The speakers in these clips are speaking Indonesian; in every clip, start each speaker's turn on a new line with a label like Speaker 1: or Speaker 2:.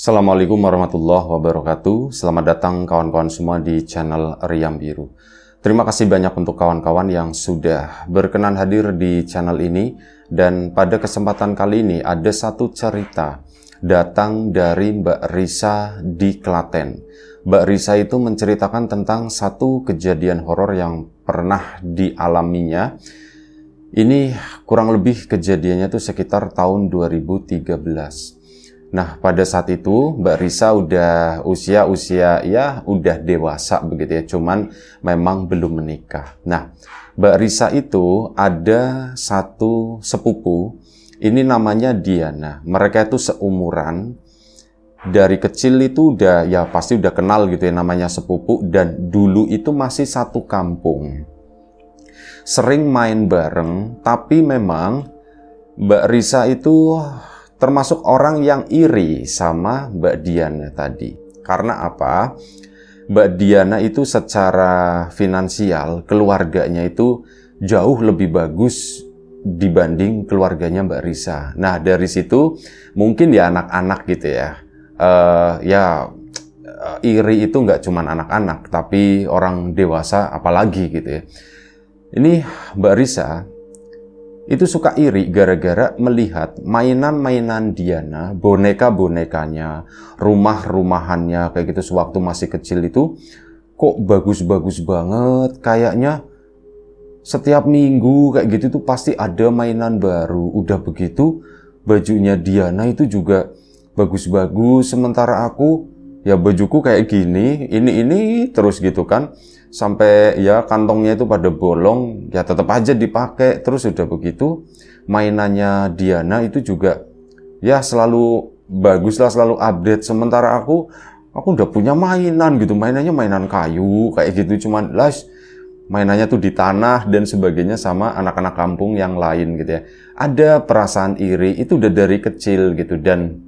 Speaker 1: Assalamualaikum warahmatullahi wabarakatuh. Selamat datang kawan-kawan semua di channel Riam Biru. Terima kasih banyak untuk kawan-kawan yang sudah berkenan hadir di channel ini. Dan pada kesempatan kali ini ada satu cerita datang dari Mbak Risa di Klaten. Mbak Risa itu menceritakan tentang satu kejadian horor yang pernah dialaminya. Ini kurang lebih kejadiannya itu sekitar tahun 2013. Nah, pada saat itu Mbak Risa udah usia ya udah dewasa begitu ya, cuman memang belum menikah. Nah, Mbak Risa itu ada satu sepupu, ini namanya Diana. Mereka itu seumuran, dari kecil itu udah ya pasti udah kenal gitu ya, namanya sepupu, dan dulu itu masih satu kampung. Sering main bareng, tapi memang Mbak Risa itu termasuk orang yang iri sama Mbak Diana tadi. Karena apa? Mbak Diana itu secara finansial, keluarganya itu jauh lebih bagus dibanding keluarganya Mbak Risa. Nah, dari situ mungkin ya anak-anak gitu ya. Iri itu nggak cuma anak-anak, tapi orang dewasa apalagi gitu ya. Ini Mbak Risa itu suka iri gara-gara melihat mainan-mainan Diana, boneka-bonekanya, rumah-rumahannya kayak gitu sewaktu masih kecil itu kok bagus-bagus banget, kayaknya setiap minggu kayak gitu tuh pasti ada mainan baru. Udah begitu bajunya Diana itu juga bagus-bagus, sementara aku ya bajuku kayak gini, ini terus gitu kan. Sampai ya kantongnya itu pada bolong, ya tetap aja dipakai. Terus udah begitu mainannya Diana itu juga ya selalu bagus lah, selalu update. Sementara aku udah punya mainan gitu, mainannya mainan kayu kayak gitu, cuman mainannya tuh di tanah dan sebagainya sama anak-anak kampung yang lain gitu ya. Ada perasaan iri itu udah dari kecil gitu, dan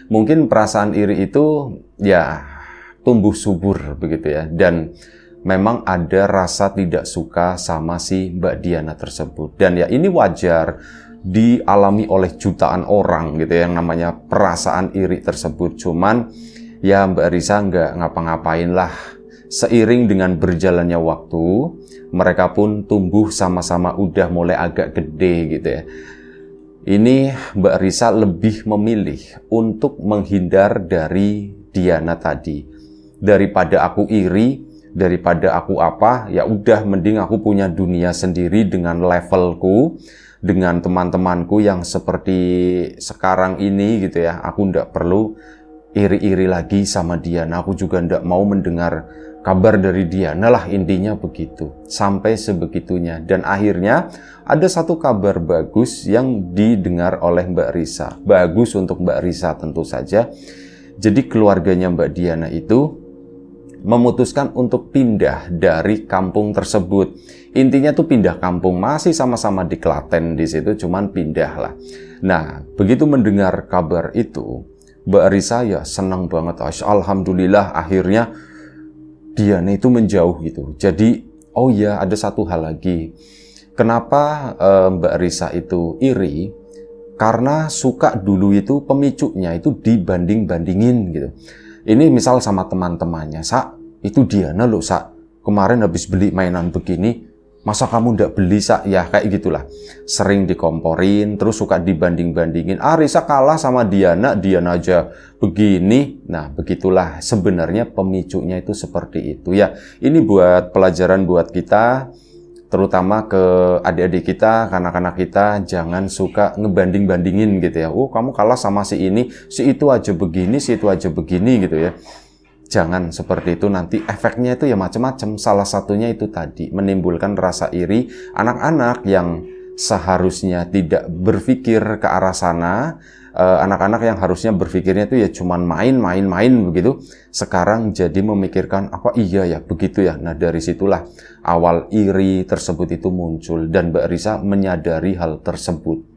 Speaker 1: mungkin perasaan iri itu ya tumbuh subur begitu ya, dan memang ada rasa tidak suka sama si Mbak Diana tersebut. Dan ya ini wajar dialami oleh jutaan orang gitu ya, yang namanya perasaan iri tersebut. Cuman ya Mbak Risa nggak ngapa-ngapain lah. Seiring dengan berjalannya waktu, mereka pun tumbuh sama-sama udah mulai agak gede gitu ya. Ini Mbak Risa lebih memilih untuk menghindar dari Diana tadi. Daripada aku iri, daripada aku ya udah mending aku punya dunia sendiri dengan levelku, dengan teman-temanku yang seperti sekarang ini gitu ya. Aku ndak perlu iri-iri lagi sama Diana. Aku juga ndak mau mendengar kabar dari Diana lah, intinya begitu. Sampai sebegitunya. Dan akhirnya ada satu kabar bagus yang didengar oleh Mbak Risa. Bagus untuk Mbak Risa tentu saja. Jadi keluarganya Mbak Diana itu memutuskan untuk pindah dari kampung tersebut. Intinya tuh pindah kampung, masih sama-sama di Klaten di situ, cuman pindah lah. Nah, begitu mendengar kabar itu, Mbak Risa ya senang banget. Alhamdulillah akhirnya Diana itu menjauh gitu. Jadi, oh ya ada satu hal lagi. Kenapa Mbak Risa itu iri? Karena suka dulu itu pemicunya itu dibanding-bandingin gitu. Ini misal sama teman-temannya, itu Diana loh, kemarin habis beli mainan begini, masa kamu ndak beli, ya kayak gitulah. Sering dikomporin, terus suka dibanding-bandingin. Risa kalah sama Diana aja begini. Nah, begitulah sebenarnya pemicunya itu seperti itu ya. Ini buat pelajaran buat kita, terutama ke adik-adik kita, anak-anak kita, jangan suka ngebanding-bandingin gitu ya. Oh, kamu kalah sama si ini, si itu aja begini, si itu aja begini gitu ya. Jangan seperti itu, nanti efeknya itu ya macam-macam. Salah satunya itu tadi, menimbulkan rasa iri. Anak-anak yang seharusnya tidak berpikir ke arah sana, anak-anak yang harusnya berpikirnya itu ya cuman main begitu, sekarang jadi memikirkan apa iya ya begitu ya. Nah, dari situlah awal iri tersebut itu muncul, dan Mbak Risa menyadari hal tersebut.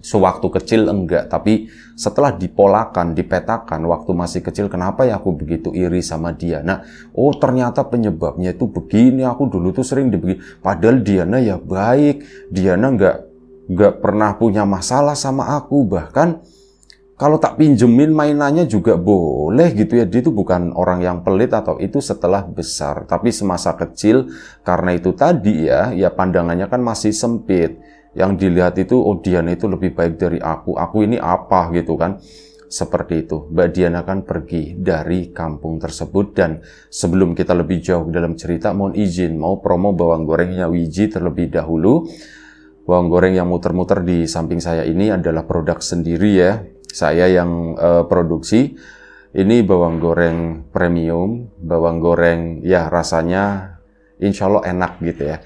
Speaker 1: Sewaktu kecil enggak, tapi setelah dipolakan, dipetakan waktu masih kecil, kenapa ya aku begitu iri sama dia. Nah, oh ternyata penyebabnya itu begini, aku dulu tuh sering dibegini. Padahal Diana ya baik, Diana enggak pernah punya masalah sama aku, bahkan kalau tak pinjemin mainannya juga boleh gitu ya. Dia itu bukan orang yang pelit atau itu setelah besar. Tapi semasa kecil, karena itu tadi ya pandangannya kan masih sempit. Yang dilihat itu, oh Diana itu lebih baik dari aku ini apa gitu kan. Seperti itu. Mbak Diana kan pergi dari kampung tersebut. Dan sebelum kita lebih jauh dalam cerita, mohon izin mau promo bawang gorengnya Wiji terlebih dahulu. Bawang goreng yang muter-muter di samping saya ini adalah produk sendiri ya. Saya yang produksi. Ini bawang goreng premium, bawang goreng ya rasanya insya Allah enak gitu ya.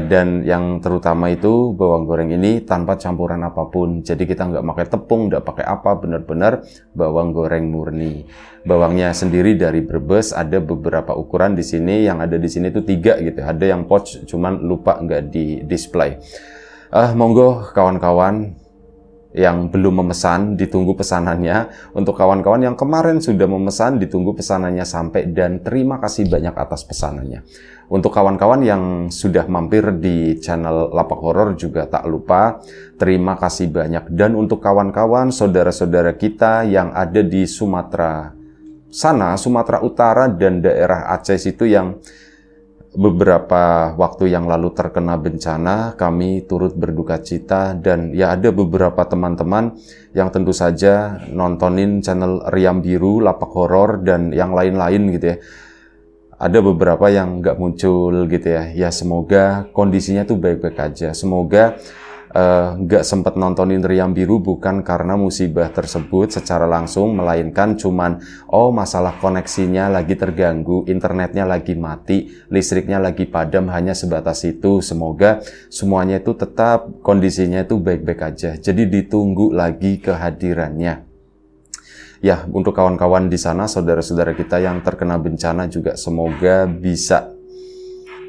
Speaker 1: Dan yang terutama itu bawang goreng ini tanpa campuran apapun. Jadi kita nggak pakai tepung, nggak pakai apa, benar-benar bawang goreng murni. Bawangnya sendiri dari Brebes, ada beberapa ukuran di sini. Yang ada di sini itu 3 gitu. Ada yang pouch, cuman lupa nggak di display. Monggo kawan-kawan yang belum memesan, ditunggu pesanannya. Untuk kawan-kawan yang kemarin sudah memesan, ditunggu pesanannya sampai, dan terima kasih banyak atas pesanannya. Untuk kawan-kawan yang sudah mampir di channel Lapak Horor juga tak lupa, terima kasih banyak. Dan untuk kawan-kawan, saudara-saudara kita yang ada di Sumatera sana, Sumatera Utara dan daerah Aceh itu yang beberapa waktu yang lalu terkena bencana, kami turut berduka cita. Dan ya ada beberapa teman-teman yang tentu saja nontonin channel Riam Biru, Lapak Horor, dan yang lain-lain gitu ya. Ada beberapa yang nggak muncul gitu ya. Ya semoga kondisinya tuh baik-baik aja. Semoga nggak sempat nontonin Riam Biru bukan karena musibah tersebut secara langsung, melainkan cuman masalah koneksinya lagi terganggu, internetnya lagi mati, listriknya lagi padam, hanya sebatas itu. Semoga semuanya itu tetap kondisinya itu baik-baik aja. Jadi ditunggu lagi kehadirannya. Ya, untuk kawan-kawan di sana, saudara-saudara kita yang terkena bencana juga semoga bisa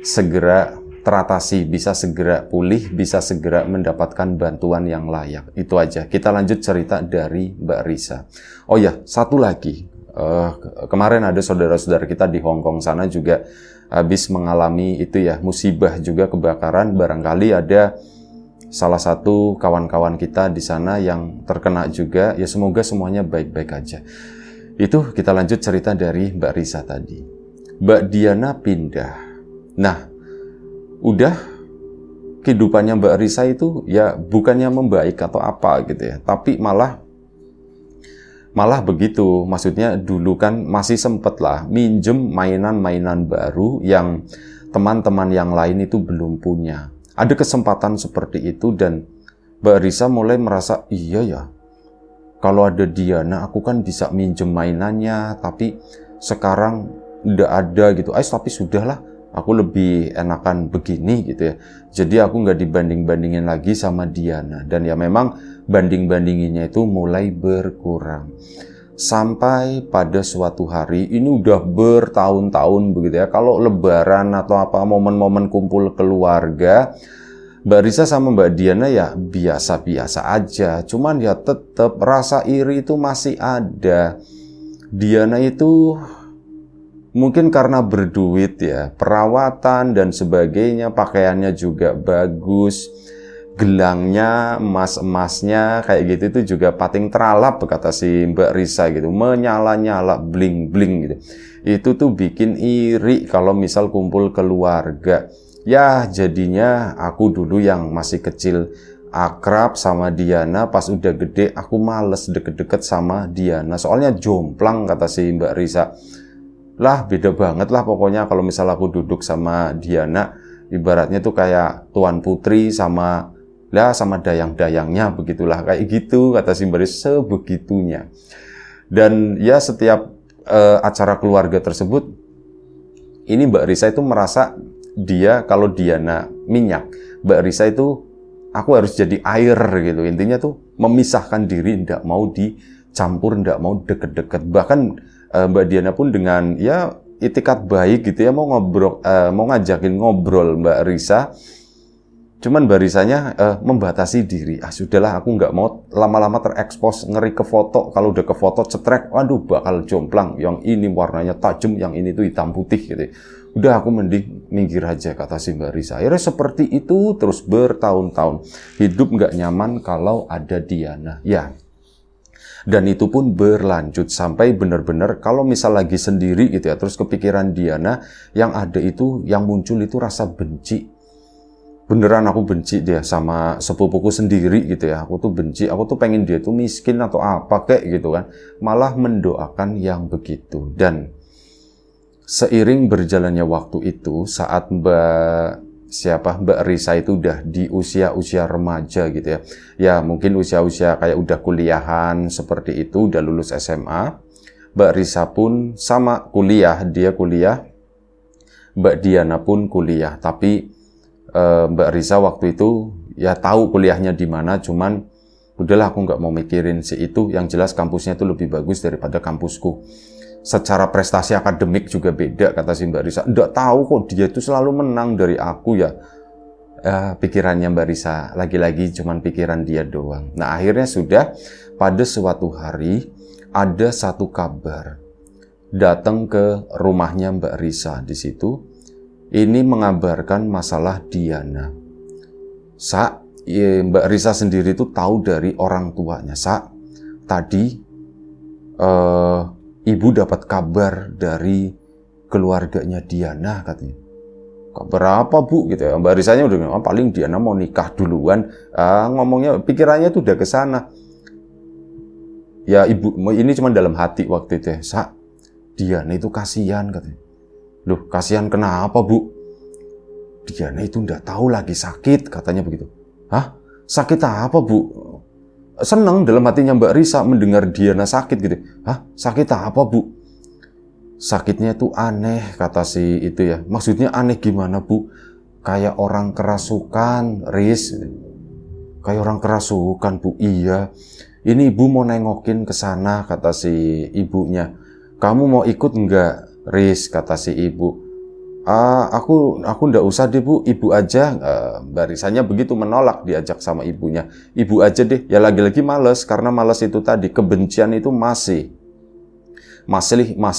Speaker 1: segera teratasi, bisa segera pulih, bisa segera mendapatkan bantuan yang layak. Itu aja. Kita lanjut cerita dari Mbak Risa. Oh ya, satu lagi. Kemarin ada saudara-saudara kita di Hong Kong sana juga habis mengalami itu ya, musibah juga, kebakaran. Barangkali ada salah satu kawan-kawan kita di sana yang terkena juga. Ya semoga semuanya baik-baik aja. Itu kita lanjut cerita dari Mbak Risa tadi. Mbak Diana pindah. Nah, udah kehidupannya Mbak Risa itu ya bukannya membaik atau apa gitu ya, tapi malah begitu. Maksudnya dulu kan masih sempet lah minjem mainan-mainan baru yang teman-teman yang lain itu belum punya. Ada kesempatan seperti itu dan Mbak Risa mulai merasa, iya ya, kalau ada Diana aku kan bisa minjem mainannya, tapi sekarang nggak ada gitu. Tapi sudahlah, aku lebih enakan begini gitu ya. Jadi aku nggak dibanding-bandingin lagi sama Diana. Dan ya memang banding-bandinginnya itu mulai berkurang. Sampai pada suatu hari, ini udah bertahun-tahun begitu ya. Kalau lebaran atau apa, momen-momen kumpul keluarga, Mbak Risa sama Mbak Diana ya biasa-biasa aja. Cuman ya tetap rasa iri itu masih ada. Diana itu mungkin karena berduit ya, perawatan dan sebagainya, pakaiannya juga bagus, gelangnya, emas-emasnya kayak gitu itu juga pating teralap kata si Mbak Risa gitu, menyala-nyala, bling-bling gitu. Itu tuh bikin iri kalau misal kumpul keluarga. Ya jadinya aku dulu yang masih kecil akrab sama Diana, pas udah gede aku males deket-deket sama Diana. Soalnya jomplang kata si Mbak Risa. Lah beda banget lah pokoknya kalau misal aku duduk sama Diana, ibaratnya tuh kayak Tuan Putri sama dayang-dayangnya, begitulah kayak gitu kata si Mbak Risa, sebegitunya. Dan ya setiap acara keluarga tersebut, ini Mbak Risa itu merasa dia kalau Diana minyak, Mbak Risa itu aku harus jadi air gitu. Intinya tuh memisahkan diri, ndak mau dicampur, ndak mau deket-deket. Bahkan Mbak Diana pun dengan ya itikat baik gitu ya, mau ngajakin ngobrol Mbak Risa. Cuman Mbak Risanya membatasi diri. Sudahlah, aku nggak mau lama-lama terekspos, ngeri ke foto. Kalau udah ke foto cetrek, waduh bakal jomplang. Yang ini warnanya tajam, yang ini tuh hitam putih gitu. Udah aku mending minggir aja kata si Mbak Risa. Akhirnya seperti itu terus bertahun-tahun. Hidup nggak nyaman kalau ada Diana. Ya. Dan itu pun berlanjut sampai benar-benar kalau misal lagi sendiri gitu ya, terus kepikiran Diana, yang ada itu, yang muncul itu rasa benci. Beneran aku benci dia sama sepupuku sendiri gitu ya. Aku tuh benci, aku tuh pengen dia tuh miskin atau apa kayak gitu kan. Malah mendoakan yang begitu. Dan seiring berjalannya waktu itu, saat Mbak Risa itu udah di usia-usia remaja gitu ya. Ya mungkin usia-usia kayak udah kuliahan seperti itu, udah lulus SMA. Mbak Risa pun sama kuliah, dia kuliah. Mbak Diana pun kuliah, tapi Mbak Risa waktu itu ya tahu kuliahnya di mana, cuman udahlah aku nggak mau mikirin si itu. Yang jelas kampusnya itu lebih bagus daripada kampusku. Secara prestasi akademik juga beda, kata si Mbak Risa. Nggak tahu kok dia itu selalu menang dari aku ya. Pikirannya Mbak Risa, lagi-lagi cuman pikiran dia doang. Nah akhirnya sudah, pada suatu hari ada satu kabar datang ke rumahnya Mbak Risa di situ. Ini mengabarkan masalah Diana. Mbak Risa sendiri itu tahu dari orang tuanya. Tadi ibu dapat kabar dari keluarganya Diana katanya. Kabar apa bu? Gitu ya. Mbak Risanya udah ngomong, paling Diana mau nikah duluan. Ngomongnya, pikirannya tuh udah ke sana. Ya ibu, ini cuma dalam hati waktu itu ya. Diana itu kasihan katanya. Loh, kasihan kenapa bu? Diana itu nggak tahu lagi sakit, katanya begitu. Hah? Sakit apa bu? Senang dalam hatinya Mbak Risa mendengar Diana sakit gitu. Hah? Sakit apa bu? Sakitnya itu aneh, kata si itu ya. Maksudnya aneh gimana bu? Kayak orang kerasukan, Riz. Kayak orang kerasukan bu. Iya. Ini ibu mau nengokin ke sana, kata si ibunya. Kamu mau ikut nggak, Riz? Kata si ibu. Aku ndak usah deh bu, ibu aja. Mbak Risanya begitu menolak diajak sama ibunya. Ibu aja deh, ya lagi-lagi males, karena males itu tadi, kebencian itu masih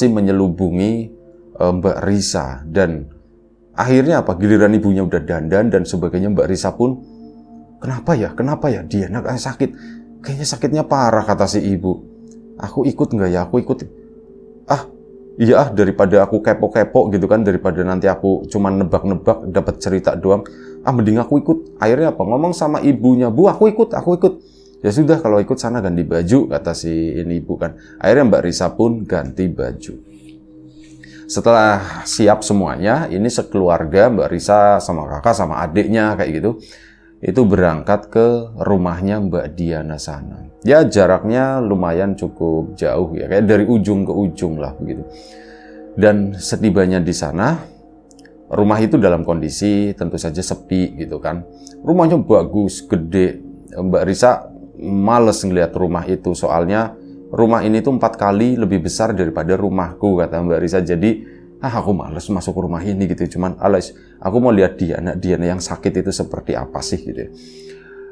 Speaker 1: menyelubungi Mbak Risa. Dan akhirnya apa, giliran ibunya udah dandan dan sebagainya, Mbak Risa pun, kenapa ya, Diana sakit, kayaknya sakitnya parah, kata si ibu. Aku ikut nggak ya, aku ikut. Iya, daripada aku kepo-kepo gitu kan, daripada nanti aku cuman nebak-nebak dapat cerita doang, mending aku ikut. Akhirnya apa, ngomong sama ibunya, bu aku ikut. Ya sudah, kalau ikut sana ganti baju, kata si ini ibu kan. Akhirnya Mbak Risa pun ganti baju. Setelah siap semuanya, ini sekeluarga Mbak Risa sama kakak sama adiknya kayak gitu, itu berangkat ke rumahnya Mbak Diana sana. Ya jaraknya lumayan cukup jauh ya, kayak dari ujung ke ujung lah begitu. Dan setibanya di sana, rumah itu dalam kondisi tentu saja sepi gitu kan. Rumahnya bagus, gede. Mbak Risa males ngeliat rumah itu, soalnya rumah ini tuh 4 kali lebih besar daripada rumahku, kata Mbak Risa. Jadi aku males masuk ke rumah ini gitu. Cuman aku mau lihat Diana yang sakit itu seperti apa sih gitu.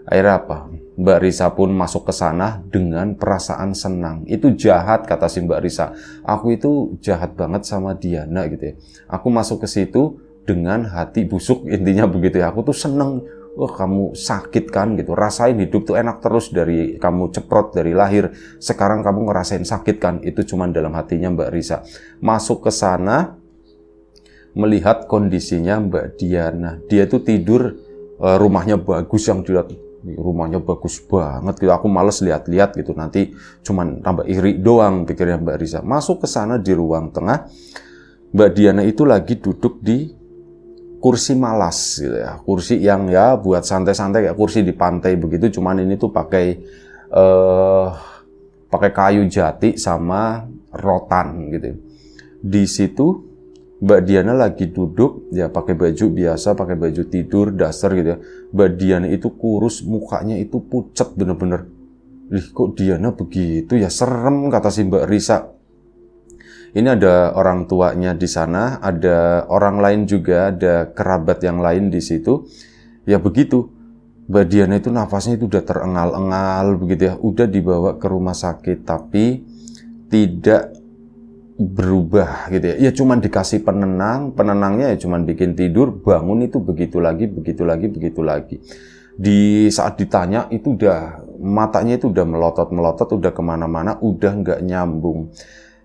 Speaker 1: Akhirnya apa? Mbak Risa pun masuk ke sana dengan perasaan senang. Itu jahat, kata si Mbak Risa. Aku itu jahat banget sama Diana gitu ya. Aku masuk ke situ dengan hati busuk, intinya begitu ya. Aku tuh seneng. Wah, kamu sakit kan gitu. Rasain hidup tuh enak terus dari kamu ceprot dari lahir. Sekarang kamu ngerasain sakit kan. Itu cuman dalam hatinya Mbak Risa. Masuk ke sana, melihat kondisinya Mbak Diana. Dia tuh tidur, rumahnya bagus, yang dilihat rumahnya bagus banget gitu. Aku males lihat-lihat gitu, nanti cuman tambah iri doang, pikirnya Mbak Risa. Masuk ke sana di ruang tengah, Mbak Diana itu lagi duduk di kursi malas gitu ya. Kursi yang ya buat santai-santai, kayak kursi di pantai begitu, cuman ini tuh pakai kayu jati sama rotan gitu. Di situ Mbak Diana lagi duduk, ya pakai baju biasa, pakai baju tidur, dasar gitu ya. Mbak Diana itu kurus, mukanya itu pucat bener-bener. Kok Diana begitu ya, serem, kata si Mbak Risa. Ini ada orang tuanya di sana, ada orang lain juga, ada kerabat yang lain di situ. Ya begitu, Mbak Diana itu nafasnya itu udah terengal-engal begitu ya. Udah dibawa ke rumah sakit, tapi tidak berubah gitu ya. Ya cuman dikasih penenangnya ya cuman bikin tidur, bangun itu begitu lagi. Di saat ditanya itu udah matanya itu udah melotot-melotot, udah kemana-mana, udah nggak nyambung.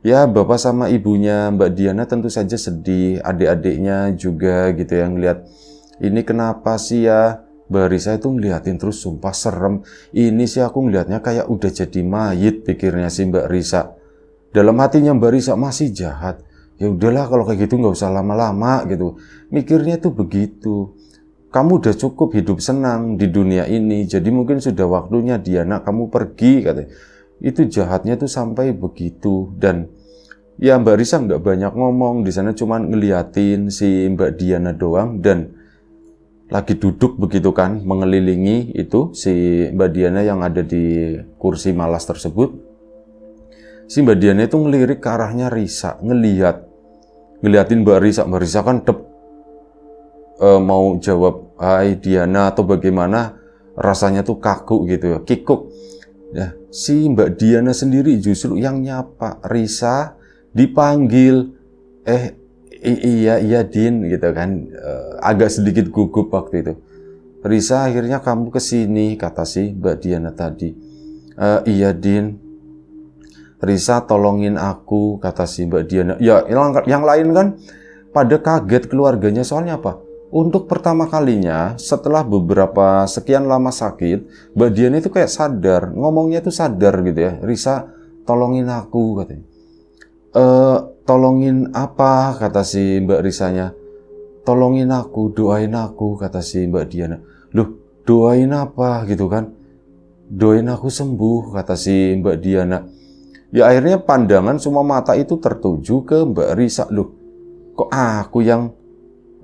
Speaker 1: Ya, bapak sama ibunya Mbak Diana tentu saja sedih, adik-adiknya juga gitu yang ngeliat, ini kenapa sih ya? Mbak Risa itu ngeliatin terus, sumpah serem. Ini sih aku ngeliatnya kayak udah jadi mayit, pikirnya sih Mbak Risa. Dalam hatinya Mbak Risa masih jahat. Ya udahlah kalau kayak gitu nggak usah lama-lama gitu. Mikirnya tuh begitu. Kamu udah cukup hidup senang di dunia ini, jadi mungkin sudah waktunya Diana kamu pergi katanya. Itu jahatnya tuh sampai begitu. Dan ya Mbak Risa nggak banyak ngomong di sana, cuman ngeliatin si Mbak Diana doang dan lagi duduk begitu kan, mengelilingi itu si Mbak Diana yang ada di kursi malas tersebut. Si Mbak Diana itu ngelirik ke arahnya Risa, ngeliatin Mbak Risa. Mbak Risa kan mau jawab hai Diana atau bagaimana, rasanya tuh kaku gitu ya, kikuk. Ya, si Mbak Diana sendiri justru yang nyapa Risa, dipanggil, iya Din gitu kan, agak sedikit gugup waktu itu. Risa, akhirnya kamu kesini, kata si Mbak Diana tadi. Iya Din. Risa, tolongin aku, kata si Mbak Diana. Ya yang lain kan pada kaget keluarganya, soalnya apa? Untuk pertama kalinya setelah beberapa sekian lama sakit, Mbak Diana itu kayak sadar, ngomongnya itu sadar gitu ya. Risa, tolongin aku, katanya. Tolongin apa, kata si Mbak Risanya. Tolongin aku, doain aku, kata si Mbak Diana. Loh, doain apa gitu kan? Doain aku sembuh, kata si Mbak Diana. Ya akhirnya pandangan semua mata itu tertuju ke Mbak Risa. Loh, kok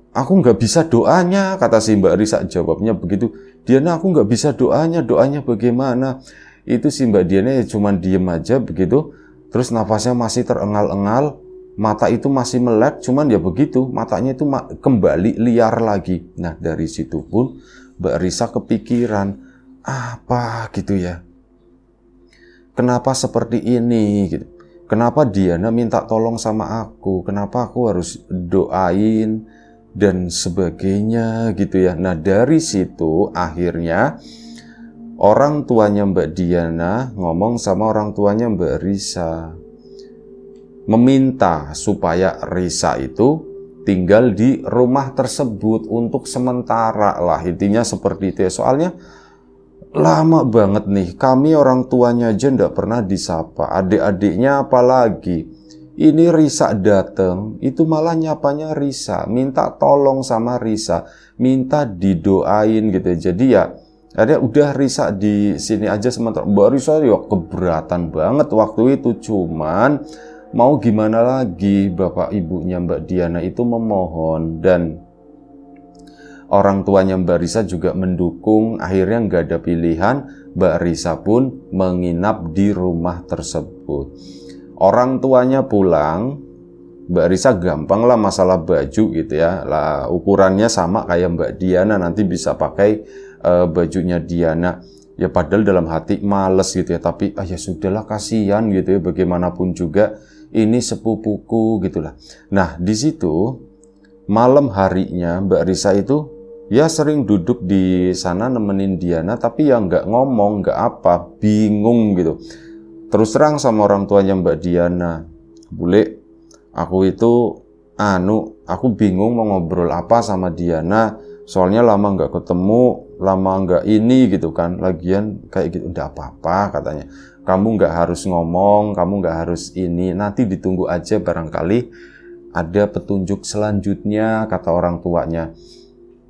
Speaker 1: aku nggak bisa doanya, kata si Mbak Risa. Jawabnya begitu. Diana, aku nggak bisa doanya bagaimana? Itu si Mbak Diana ya cuman diem aja begitu. Terus nafasnya masih terengal-engal, mata itu masih melek, cuman ya begitu, matanya itu kembali liar lagi. Nah, dari situ pun Mbak Risa kepikiran, apa gitu ya? Kenapa seperti ini gitu? Kenapa Diana minta tolong sama aku? Kenapa aku harus doain dan sebagainya gitu ya? Nah, dari situ akhirnya orang tuanya Mbak Diana ngomong sama orang tuanya Mbak Risa, meminta supaya Risa itu tinggal di rumah tersebut untuk sementara lah, intinya seperti itu ya. Soalnya lama banget nih, kami orang tuanya aja nggak pernah disapa, adik-adiknya apalagi. Ini Risa dateng, itu malah nyapanya Risa, minta tolong sama Risa, minta didoain gitu. Jadi ya ada udah Risa di sini aja sementara. Mbak Risa ya keberatan banget waktu itu, cuman mau gimana lagi, bapak ibunya Mbak Diana itu memohon dan orang tuanya Mbak Risa juga mendukung. Akhirnya nggak ada pilihan, Mbak Risa pun menginap di rumah tersebut. Orang tuanya pulang, Mbak Risa gampang lah masalah baju gitu ya. Lah ukurannya sama kayak Mbak Diana, nanti bisa pakai bajunya Diana. Ya padahal dalam hati males gitu ya, tapi ya sudahlah, kasihan gitu ya, bagaimanapun juga ini sepupuku gitulah. Nah, di situ malam harinya Mbak Risa itu ya sering duduk di sana nemenin Diana, tapi ya nggak ngomong, nggak apa, bingung gitu. Terus terang sama orang tuanya Mbak Diana, Bule, aku itu aku bingung mau ngobrol apa sama Diana, soalnya lama nggak ketemu, lama nggak ini gitu kan, lagian kayak gitu. Udah apa-apa, katanya, kamu nggak harus ngomong, kamu nggak harus ini, nanti ditunggu aja, barangkali ada petunjuk selanjutnya, kata orang tuanya.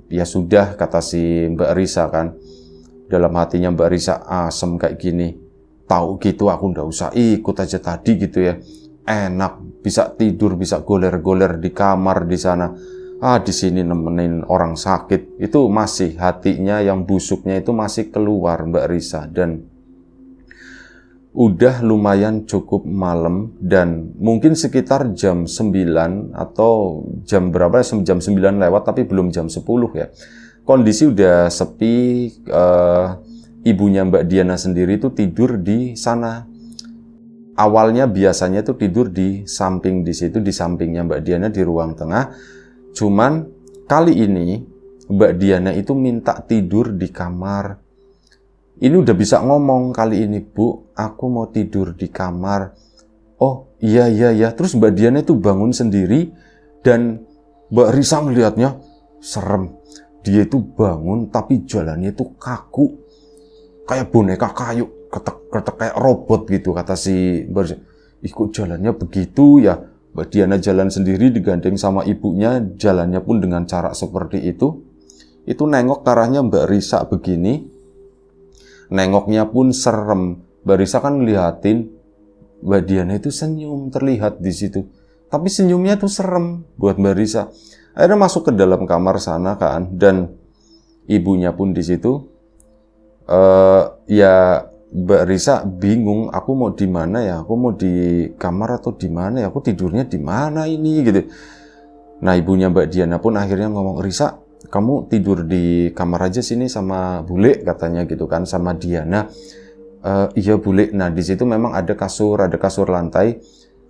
Speaker 1: Ya sudah, kata si Mbak Risa kan, dalam hatinya Mbak Risa asem kayak gini, tahu gitu aku nggak usah ikut aja tadi gitu ya, enak, bisa tidur, bisa goler-goler di kamar di sana. Di sini nemenin orang sakit, itu masih hatinya yang busuknya itu masih keluar Mbak Risa. Dan udah lumayan cukup malam, dan mungkin sekitar jam 9 atau jam berapa, jam 9 lewat tapi belum jam 10 ya. Kondisi udah sepi, ibunya Mbak Diana sendiri itu tidur di sana. Awalnya biasanya tuh tidur di samping di situ, di sampingnya Mbak Diana di ruang tengah. Cuman kali ini Mbak Diana itu minta tidur di kamar. Ini udah bisa ngomong kali ini, Bu, aku mau tidur di kamar. Oh, iya. Terus Mbak Diana itu bangun sendiri dan Mbak Risa ngelihatnya serem. Dia itu bangun tapi jalannya itu kaku. Kayak boneka kayu, ketek kayak robot gitu, kata si Mbak Risa. Ih, kok jalannya begitu ya? Mbak Diana jalan sendiri digandeng sama ibunya, jalannya pun dengan cara seperti itu. Itu nengok ke arahnya Mbak Risa begini. Nengoknya pun serem. Mbak Risa kan ngeliatin, Mbak Diana itu senyum terlihat di situ. Tapi senyumnya tuh serem buat Mbak Risa. Akhirnya masuk ke dalam kamar sana kan, dan ibunya pun di situ. Ya Mbak Risa bingung, aku mau di mana ya? Aku mau di kamar atau di mana ya? Aku tidurnya di mana ini gitu. Nah, ibunya Mbak Diana pun akhirnya ngomong, Risa, kamu tidur di kamar aja sini sama Bule, katanya gitu kan, sama Diana. Iya Bule. Nah, di situ memang ada kasur lantai.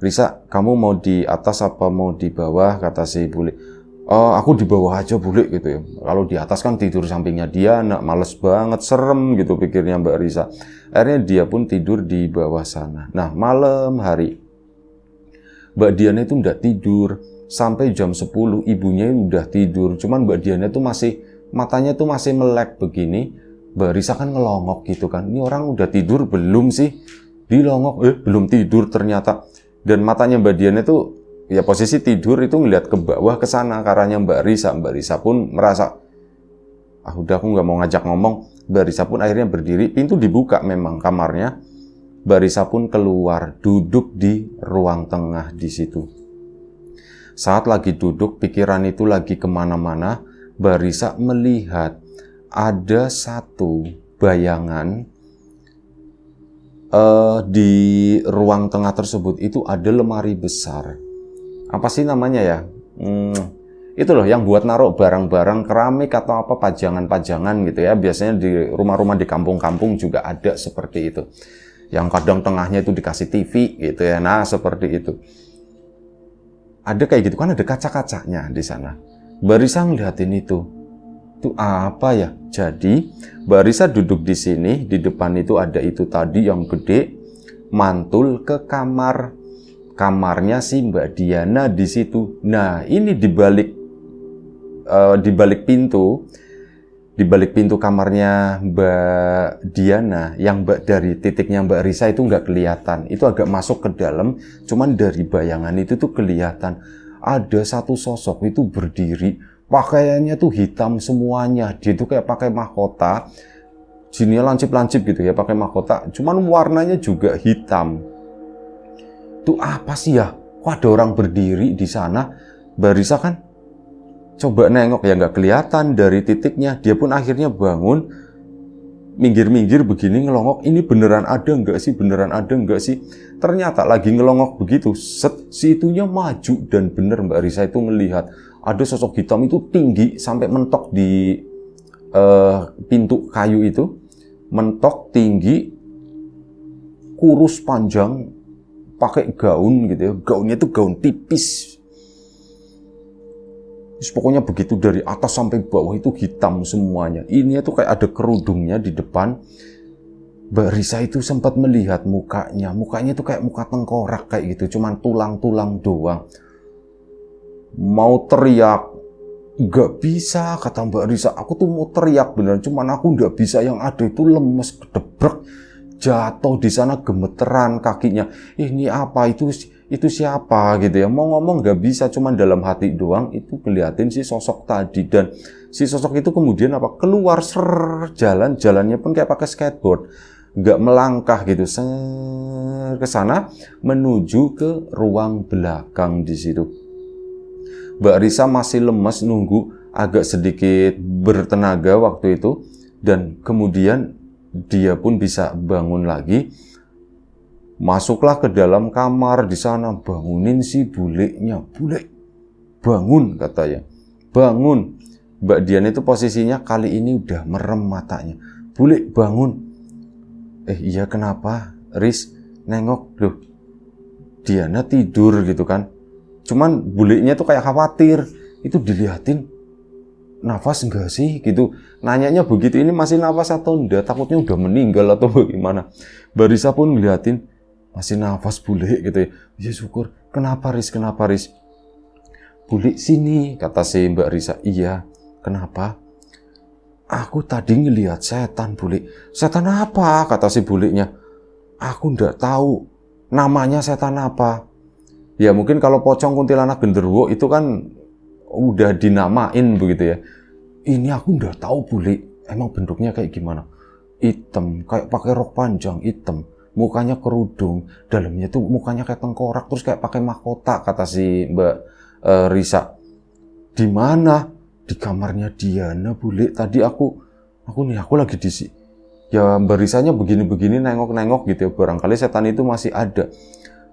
Speaker 1: Risa, kamu mau di atas apa mau di bawah, kata si Bule. Aku di bawah aja Bule gitu ya. Kalau di atas kan tidur sampingnya Diana, males banget, serem gitu pikirnya Mbak Risa. Akhirnya dia pun tidur di bawah sana. Nah, malam hari Mbak Diana itu nggak tidur. Sampai jam 10 ibunya udah tidur. Cuman Mbak Diana tuh matanya tuh masih melek begini. Mbak Risa kan ngelongok gitu kan. Ini orang udah tidur belum sih? Dilongok, belum tidur ternyata. Dan matanya Mbak Diana tuh ya posisi tidur itu ngeliat ke bawah ke sana ke arahnya Mbak Risa. Mbak Risa pun merasa, udah aku nggak mau ngajak ngomong. Mbak Risa pun akhirnya berdiri. Pintu dibuka memang kamarnya. Mbak Risa pun keluar, duduk di ruang tengah di situ. Saat lagi duduk, pikiran itu lagi kemana-mana, Mbak Risa melihat ada satu bayangan di ruang tengah tersebut. Itu ada lemari besar. Apa sih namanya ya? Itu loh yang buat naruh barang-barang keramik atau apa, pajangan-pajangan gitu ya. Biasanya di rumah-rumah di kampung-kampung juga ada seperti itu. Yang kadang tengahnya itu dikasih TV gitu ya. Nah, seperti itu. Ada kayak gitu kan, ada kaca-kacanya di sana. Mbak Risa ngeliatin itu. Itu apa ya? Jadi, Mbak Risa duduk di sini, di depan itu ada itu tadi yang gede, mantul ke kamarnya si Mbak Diana di situ. Nah, ini di balik pintu kamarnya Mbak Diana, yang dari titiknya Mbak Risa itu nggak kelihatan. Itu agak masuk ke dalam, cuman dari bayangan itu tuh kelihatan ada satu sosok itu berdiri, pakaiannya tuh hitam semuanya. Dia tuh kayak pakai mahkota, jinnya lancip-lancip gitu ya, pakai mahkota, cuman warnanya juga hitam. Itu apa sih ya? Kok ada orang berdiri di sana? Mbak Risa kan coba nengok, ya nggak kelihatan dari titiknya. Dia pun akhirnya bangun, minggir-minggir begini ngelongok. Ini beneran ada nggak sih? Beneran ada nggak sih? Ternyata lagi ngelongok begitu, si itunya maju, dan bener Mbak Risa itu melihat ada sosok hitam itu tinggi sampai mentok di pintu kayu itu, mentok tinggi, kurus panjang, pakai gaun gitu ya. Gaunnya itu gaun tipis. Pokoknya begitu, dari atas sampai bawah itu hitam semuanya. Ini tuh kayak ada kerudungnya di depan. Mbak Risa itu sempat melihat mukanya. Mukanya itu kayak muka tengkorak kayak gitu, cuman tulang-tulang doang. Mau teriak, nggak bisa, kata Mbak Risa. Aku tuh mau teriak beneran, cuman aku nggak bisa. Yang ada itu lemes, kedebrek, jatuh di sana, gemeteran kakinya. Ini apa? Itu siapa gitu ya, mau ngomong nggak bisa, cuman dalam hati doang itu ngeliatin si sosok tadi. Dan si sosok itu kemudian keluar jalannya pun kayak pakai skateboard, nggak melangkah gitu ke sana menuju ke ruang belakang di situ. Mbak Risa masih lemes, nunggu agak sedikit bertenaga waktu itu, dan kemudian dia pun bisa bangun lagi. Masuklah ke dalam kamar di sana, bangunin si bulenya. Bule, bangun, katanya. Bangun. Mbak Diana itu posisinya kali ini udah merem matanya. Bule, bangun. Iya kenapa? Riz, nengok, loh. Diana tidur gitu kan. Cuman bulenya tuh kayak khawatir. Itu dilihatin. nafas enggak sih gitu. Nanyanya begitu, ini masih nafas atau enggak, takutnya udah meninggal atau bagaimana. Mbak Risa pun ngeliatin, masih nafas bule gitu ya. Ya syukur. Kenapa Riz? Bule sini, kata si Mbak Risa. Iya, kenapa? Aku tadi ngelihat setan bule. Setan apa? Kata si bulenya. Aku ndak tahu namanya setan apa. Ya mungkin kalau pocong, kuntilanak, genderuwo itu kan udah dinamain begitu ya. Ini aku udah tahu bule, emang bentuknya kayak gimana? Hitam, kayak pakai rok panjang hitam, mukanya kerudung, dalamnya tuh mukanya kayak tengkorak, terus kayak pakai mahkota, kata si Mbak Risa. Di mana? Di kamarnya Diana bule. Tadi aku lagi di sini. Ya Mbak Risanya begini-begini nengok-nengok gitu ya, barangkali setan itu masih ada.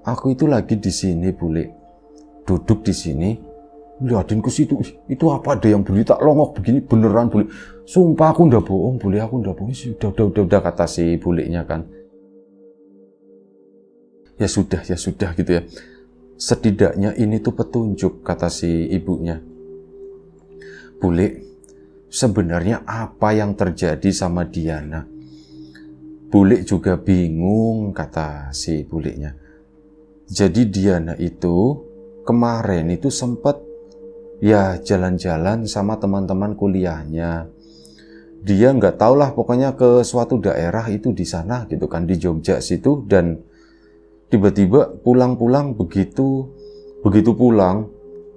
Speaker 1: Aku itu lagi di sini bule, duduk di sini. Liatin ke situ, itu apa ada yang bule tak longok begini beneran bule. Sumpah aku ndak bohong bule, aku ndak bohong. Udah kata si bulenya kan. Ya sudah gitu ya. Setidaknya ini tuh petunjuk, kata si ibunya. Bule, sebenarnya apa yang terjadi sama Diana? Bule juga bingung, kata si bulenya. Jadi Diana itu kemarin itu sempat ya jalan-jalan sama teman-teman kuliahnya. Dia nggak tahu lah, pokoknya ke suatu daerah itu di sana gitu kan, di Jogja situ, dan tiba-tiba pulang begitu pulang,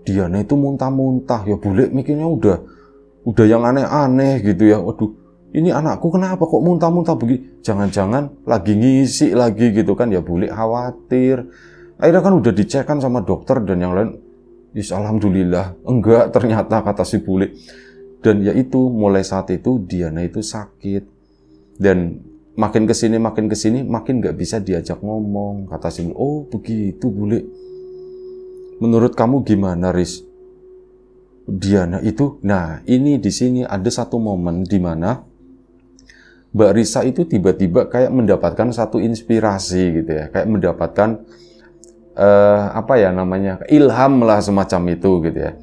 Speaker 1: Diana itu muntah-muntah. Ya bule mikirnya udah yang aneh-aneh gitu ya. Waduh, ini anakku kenapa kok muntah-muntah begini? Jangan-jangan lagi ngisi lagi gitu kan. Ya bule khawatir. Akhirnya kan udah dicek kan sama dokter dan yang lain. Alhamdulillah enggak, ternyata, kata si bule. Dan ya itu, mulai saat itu Diana itu sakit, dan makin kesini makin nggak bisa diajak ngomong, kata si bule. Oh begitu bule. Menurut kamu gimana Riz? Diana itu, nah ini di sini ada satu momen di mana Mbak Risa itu tiba-tiba kayak mendapatkan satu inspirasi gitu ya, kayak mendapatkan ilham lah semacam itu gitu ya.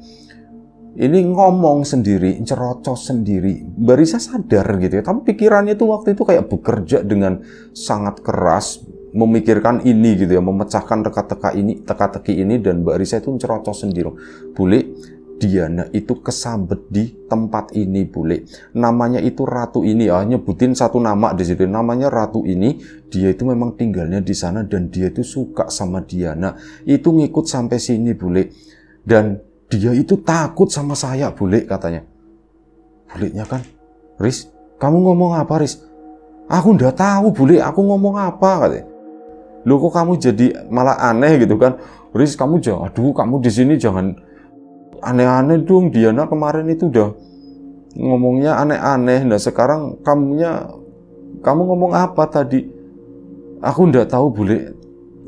Speaker 1: Ini ngomong sendiri, cerocos sendiri. Mbak Risa sadar gitu ya, tapi pikirannya itu waktu itu kayak bekerja dengan sangat keras, memikirkan ini gitu ya, memecahkan teka-teki ini, dan Mbak Risa itu cerocos sendiri. Bule, Diana itu kesambet di tempat ini bule. Namanya itu Ratu ini ya, nyebutin satu nama di situ. Namanya Ratu ini, dia itu memang tinggalnya di sana dan dia itu suka sama Diana. Itu ngikut sampai sini bule. Dan dia itu takut sama saya bule, katanya. Bulenya kan, Riz, kamu ngomong apa Riz? Aku ndak tahu bule, aku ngomong apa, katanya. Loh kok kamu jadi malah aneh gitu kan? Riz, kamu kamu di sini jangan aneh-aneh dong. Diana kemarin itu udah ngomongnya aneh-aneh. Nah sekarang kamu ngomong apa tadi? Aku ndak tahu bule,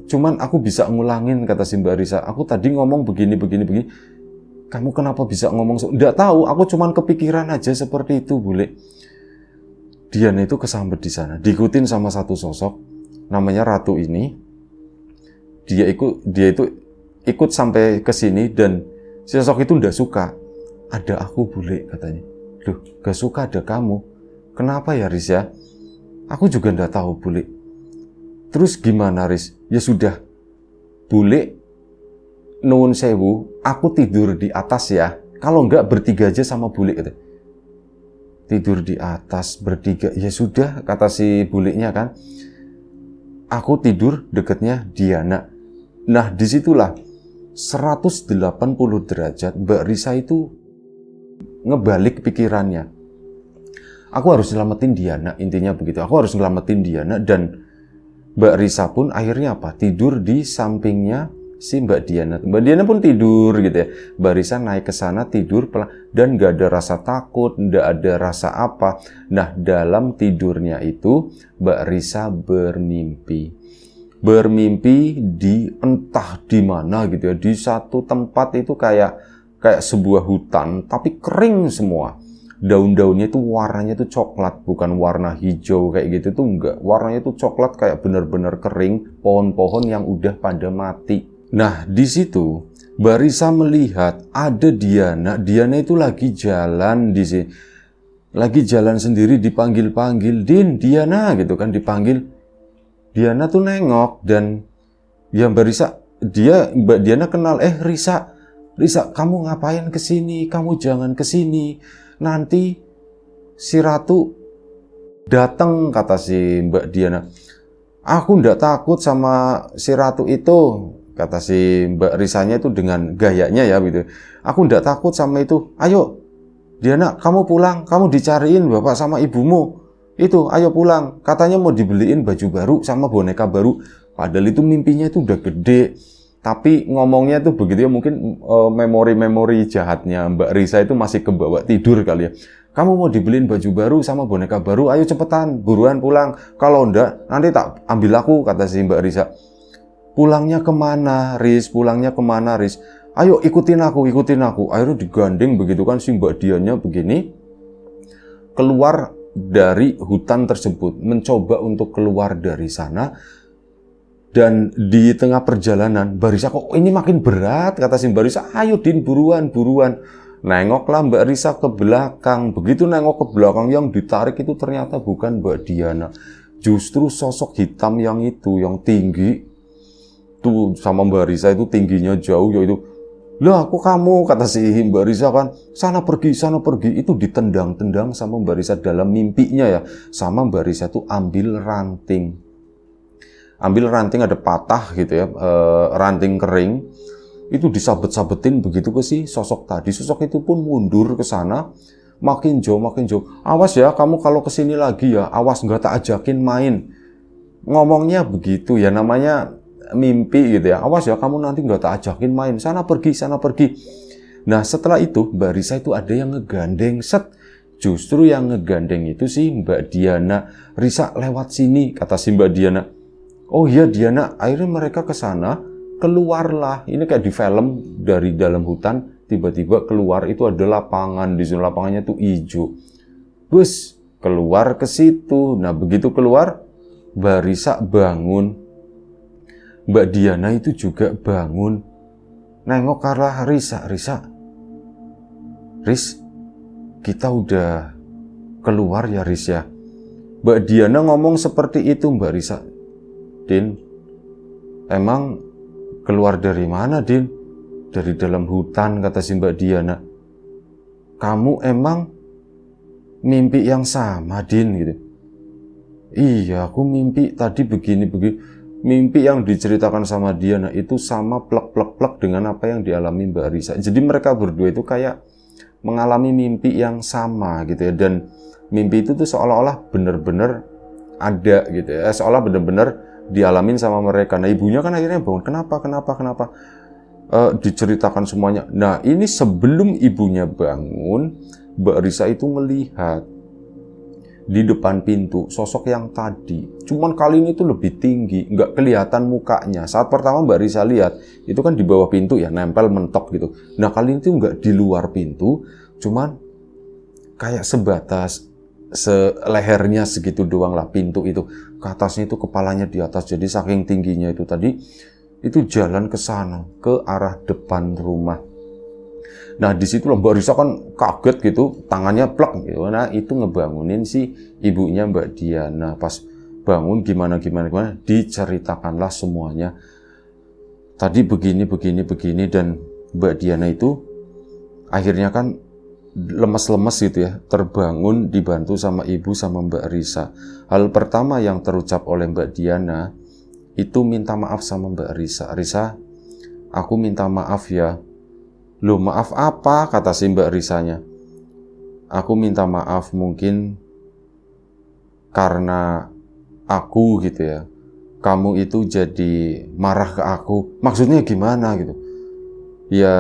Speaker 1: cuman aku bisa ngulangin, kata si Mbak Risa. Aku tadi ngomong begini. Kamu kenapa bisa ngomong ndak tahu, aku cuman kepikiran aja seperti itu bule. Diana itu kesambet di sana, diikutin sama satu sosok namanya Ratu ini. Dia itu ikut sampai ke sini, dan si sosok itu ndak suka ada aku bule, katanya. Loh, gak suka ada kamu? Kenapa ya Riz ya? Aku juga ndak tahu bule. Terus gimana Riz? Ya sudah bule, nuwun sewu, aku tidur di atas ya. Kalau enggak bertiga aja sama bule, gitu. Tidur di atas bertiga. Ya sudah, kata si bulenya kan. Aku tidur dekatnya Diana. Nah, disitulah 180 derajat Mbak Risa itu ngebalik pikirannya. Aku harus nyelamatin Diana, intinya begitu. Aku harus nyelamatin Diana, dan Mbak Risa pun akhirnya apa? Tidur di sampingnya si Mbak Diana. Mbak Diana pun tidur gitu ya. Mbak Risa naik ke sana tidur pelan, dan gak ada rasa takut, gak ada rasa apa. Nah, dalam tidurnya itu Mbak Risa bermimpi di entah di mana gitu ya, di satu tempat itu kayak sebuah hutan tapi kering semua. Daun-daunnya itu warnanya itu coklat, bukan warna hijau kayak gitu tuh enggak. Warnanya itu coklat, kayak benar-benar kering, pohon-pohon yang udah pada mati. Nah, di situ Mbak Risa melihat ada Diana itu lagi jalan di sini. Lagi jalan sendiri dipanggil-panggil, "Din, Diana," gitu kan, dipanggil. Diana tuh nengok dan ya Mbak Diana kenal, Risa, kamu ngapain kesini? Kamu jangan kesini. Nanti si Ratu datang, kata si Mbak Diana. "Aku ndak takut sama si Ratu itu," kata si Mbak Risanya itu dengan gayanya ya gitu. "Aku ndak takut sama itu. Ayo Diana, kamu pulang, kamu dicariin bapak sama ibumu. Itu, ayo pulang. Katanya mau dibeliin baju baru sama boneka baru." Padahal itu mimpinya itu udah gede. Tapi ngomongnya tuh begitu ya, mungkin memori-memori jahatnya Mbak Risa itu masih kebawa tidur kali ya. "Kamu mau dibeliin baju baru sama boneka baru, ayo cepetan, buruan pulang. Kalau enggak, nanti tak ambil aku," kata si Mbak Risa. "Pulangnya kemana, Riz? Pulangnya kemana, Riz? Ayo ikutin aku. Akhirnya digandeng begitu kan si Mbak Dianya begini. Keluar dari hutan tersebut. Mencoba untuk keluar dari sana. Dan di tengah perjalanan, Mbak Risa, "Kok ini makin berat?" kata si Mbak Risa. "Ayo Din, buruan. Nengoklah Mbak Risa ke belakang. Begitu nengok ke belakang, yang ditarik itu ternyata bukan Mbak Diana. Justru sosok hitam yang tinggi. Tuh sama Mbak Risa itu tingginya jauh, yaitu, "Lah kok kamu," kata si Mbak Risa kan, sana pergi." Itu ditendang-tendang sama Mbak Risa dalam mimpinya ya. Sama Mbak Risa itu ambil ranting ada patah gitu ya, ranting kering. Itu disabet-sabetin begitu ke si sosok tadi. Sosok itu pun mundur ke sana, makin jauh. "Awas ya, kamu kalau kesini lagi ya, awas nggak tak ajakin main." Ngomongnya begitu ya, namanya mimpi gitu ya. "Awas ya, kamu nanti nggak tak ajakin main. Sana pergi." Nah setelah itu Mbak Risa itu ada yang ngegandeng. Justru yang ngegandeng itu sih Mbak Diana. "Risa lewat sini," kata si Mbak Diana. "Oh iya Diana." Akhirnya mereka ke sana, keluarlah. Ini kayak di film, dari dalam hutan tiba-tiba keluar itu ada lapangan. Di sana lapangannya tuh hijau. Bus keluar ke situ. Nah begitu keluar, Mbak Risa bangun. Mbak Diana itu juga bangun. Nengok ke arah Risa. "Riz, kita udah keluar ya Riz ya." Mbak Diana ngomong seperti itu. Mbak Risa, "Din, emang keluar dari mana, Din?" "Dari dalam hutan," kata si Mbak Diana. "Kamu emang mimpi yang sama, Din?" gitu. "Iya, aku mimpi tadi begini. Mimpi yang diceritakan sama Diana itu sama plek dengan apa yang dialami Mbak Risa." Jadi mereka berdua itu kayak mengalami mimpi yang sama gitu ya. Dan mimpi itu tuh seolah-olah benar-benar ada gitu ya. Seolah benar-benar dialamin sama mereka. Nah ibunya kan akhirnya bangun. Kenapa? Diceritakan semuanya. Nah ini sebelum ibunya bangun, Mbak Risa itu melihat di depan pintu sosok yang tadi. Cuman kali ini tuh lebih tinggi, nggak kelihatan mukanya. Saat pertama Mbak Risa lihat, itu kan di bawah pintu ya, nempel mentok gitu. Nah kali ini tuh nggak di luar pintu, cuman kayak sebatas selehernya segitu doang lah pintu itu. Ke atasnya itu kepalanya di atas. Jadi saking tingginya itu tadi, itu jalan ke sana, ke arah depan rumah. Nah di situ Mbak Risa kan kaget gitu, tangannya plek gitu. Nah itu ngebangunin si ibunya Mbak Diana. Pas bangun gimana, diceritakanlah semuanya. Tadi begini dan Mbak Diana itu akhirnya kan lemes-lemes gitu ya, terbangun dibantu sama ibu sama Mbak Risa. Hal pertama yang terucap oleh Mbak Diana itu minta maaf sama Mbak Risa. "Risa, aku minta maaf ya." "Loh maaf apa?" kata si Mbak Risanya. "Aku minta maaf mungkin karena aku gitu ya, kamu itu jadi marah ke aku." "Maksudnya gimana gitu?" "Ya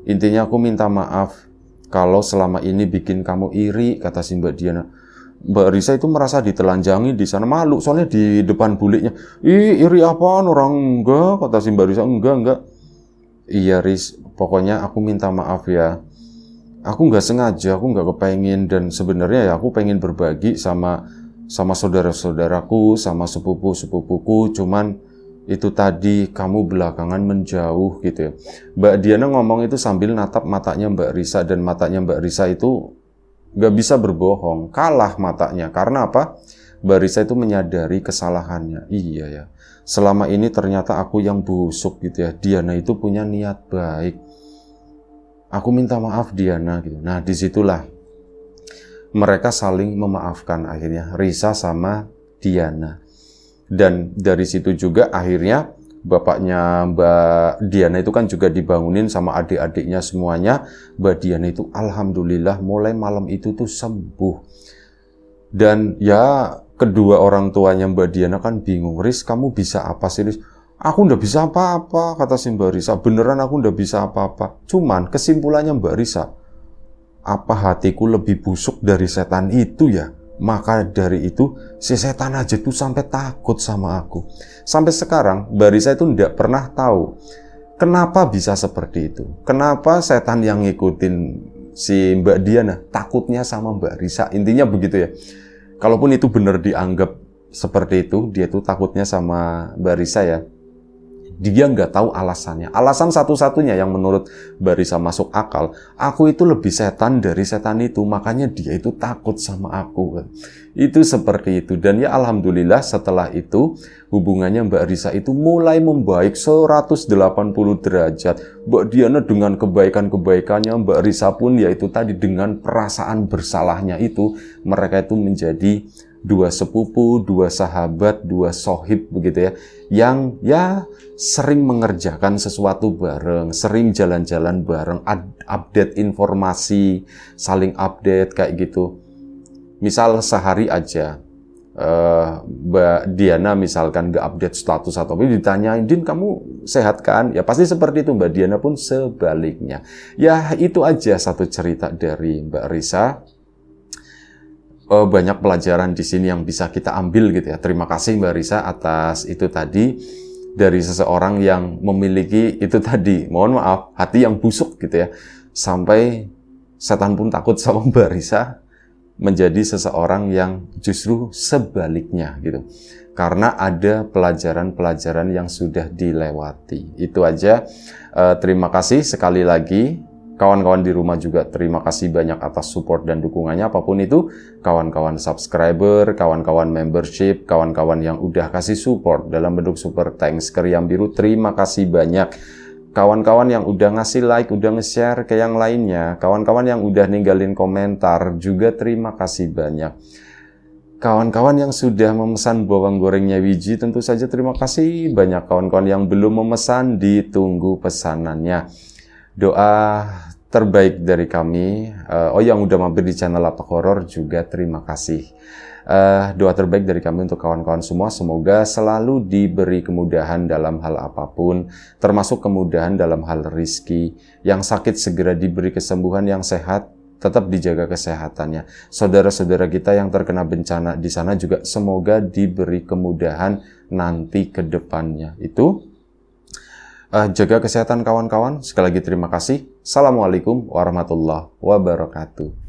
Speaker 1: intinya aku minta maaf kalau selama ini bikin kamu iri," kata si Mbak Diana. Mbak Risa itu merasa ditelanjangi di sana, malu soalnya di depan buliknya. "Ih iri apaan, orang enggak," kata si Mbak Risa. Enggak. "Iya Riz, pokoknya aku minta maaf ya. Aku nggak sengaja, aku nggak kepengen, dan sebenarnya ya aku pengen berbagi sama saudara-saudaraku, sama sepupu-sepupuku. Cuman itu tadi kamu belakangan menjauh gitu ya. Mbak Diana ngomong itu sambil natap matanya Mbak Risa, dan matanya Mbak Risa itu gak bisa berbohong, kalah matanya. Karena apa? Mbak Risa itu menyadari kesalahannya. Iya ya, selama ini ternyata aku yang busuk gitu ya. Diana itu punya niat baik. Aku minta maaf Diana gitu. Nah disitulah mereka saling memaafkan akhirnya, Risa sama Diana. Dan dari situ juga akhirnya bapaknya Mbak Diana itu kan juga dibangunin sama adik-adiknya semuanya. Mbak Diana itu alhamdulillah mulai malam itu tuh sembuh. Dan ya kedua orang tuanya Mbak Diana kan bingung, Riz kamu bisa apa sih Riz? Aku ndak bisa apa-apa, kata si Mbak Risa. Beneran aku ndak bisa apa-apa. Cuman kesimpulannya Mbak Risa, apa hatiku lebih busuk dari setan itu ya? Maka dari itu, si setan aja tuh sampai takut sama aku. Sampai sekarang, Mbak Risa itu tidak pernah tahu kenapa bisa seperti itu. Kenapa setan yang ngikutin si Mbak Diana takutnya sama Mbak Risa. Intinya begitu ya. Kalaupun itu benar dianggap seperti itu, dia tuh takutnya sama Mbak Risa ya. Dia nggak tahu alasannya. Alasan satu-satunya yang menurut Mbak Risa masuk akal, aku itu lebih setan dari setan itu, makanya dia itu takut sama aku. Itu seperti itu. Dan ya alhamdulillah setelah itu, hubungannya Mbak Risa itu mulai membaik 180 derajat. Mbak Diana dengan kebaikan-kebaikannya, Mbak Risa pun yaitu tadi dengan perasaan bersalahnya itu, mereka itu menjadi dua sepupu, dua sahabat, dua sohib begitu ya, yang ya sering mengerjakan sesuatu bareng, sering jalan-jalan bareng, update informasi, saling update kayak gitu. Misal sehari aja Mbak Diana misalkan nggak update status atau apa, ditanyain, Din kamu sehat kan? Ya pasti seperti itu, Mbak Diana pun sebaliknya. Ya itu aja satu cerita dari Mbak Risa. Banyak pelajaran di sini yang bisa kita ambil gitu ya. Terima kasih Mbak Risa atas itu tadi, dari seseorang yang memiliki itu tadi, mohon maaf, hati yang busuk gitu ya. Sampai setan pun takut sama Mbak Risa, menjadi seseorang yang justru sebaliknya gitu. Karena ada pelajaran-pelajaran yang sudah dilewati. Itu aja. Terima kasih sekali lagi. Kawan-kawan di rumah juga terima kasih banyak atas support dan dukungannya, apapun itu. Kawan-kawan subscriber, kawan-kawan membership, kawan-kawan yang udah kasih support dalam bentuk super thanks ke Riam Biru, terima kasih banyak. Kawan-kawan yang udah ngasih like, udah nge-share ke yang lainnya, kawan-kawan yang udah ninggalin komentar juga terima kasih banyak. Kawan-kawan yang sudah memesan bawang gorengnya Wiji tentu saja terima kasih banyak. Kawan-kawan yang belum memesan ditunggu pesanannya. Doa terbaik dari kami, yang udah mampir di channel Lapak Horor juga terima kasih. Doa terbaik dari kami untuk kawan-kawan semua, semoga selalu diberi kemudahan dalam hal apapun, termasuk kemudahan dalam hal rizki. Yang sakit segera diberi kesembuhan, yang sehat tetap dijaga kesehatannya. Saudara-saudara kita yang terkena bencana di sana juga semoga diberi kemudahan nanti ke depannya. Itu jaga kesehatan kawan-kawan. Sekali lagi terima kasih. Assalamualaikum warahmatullahi wabarakatuh.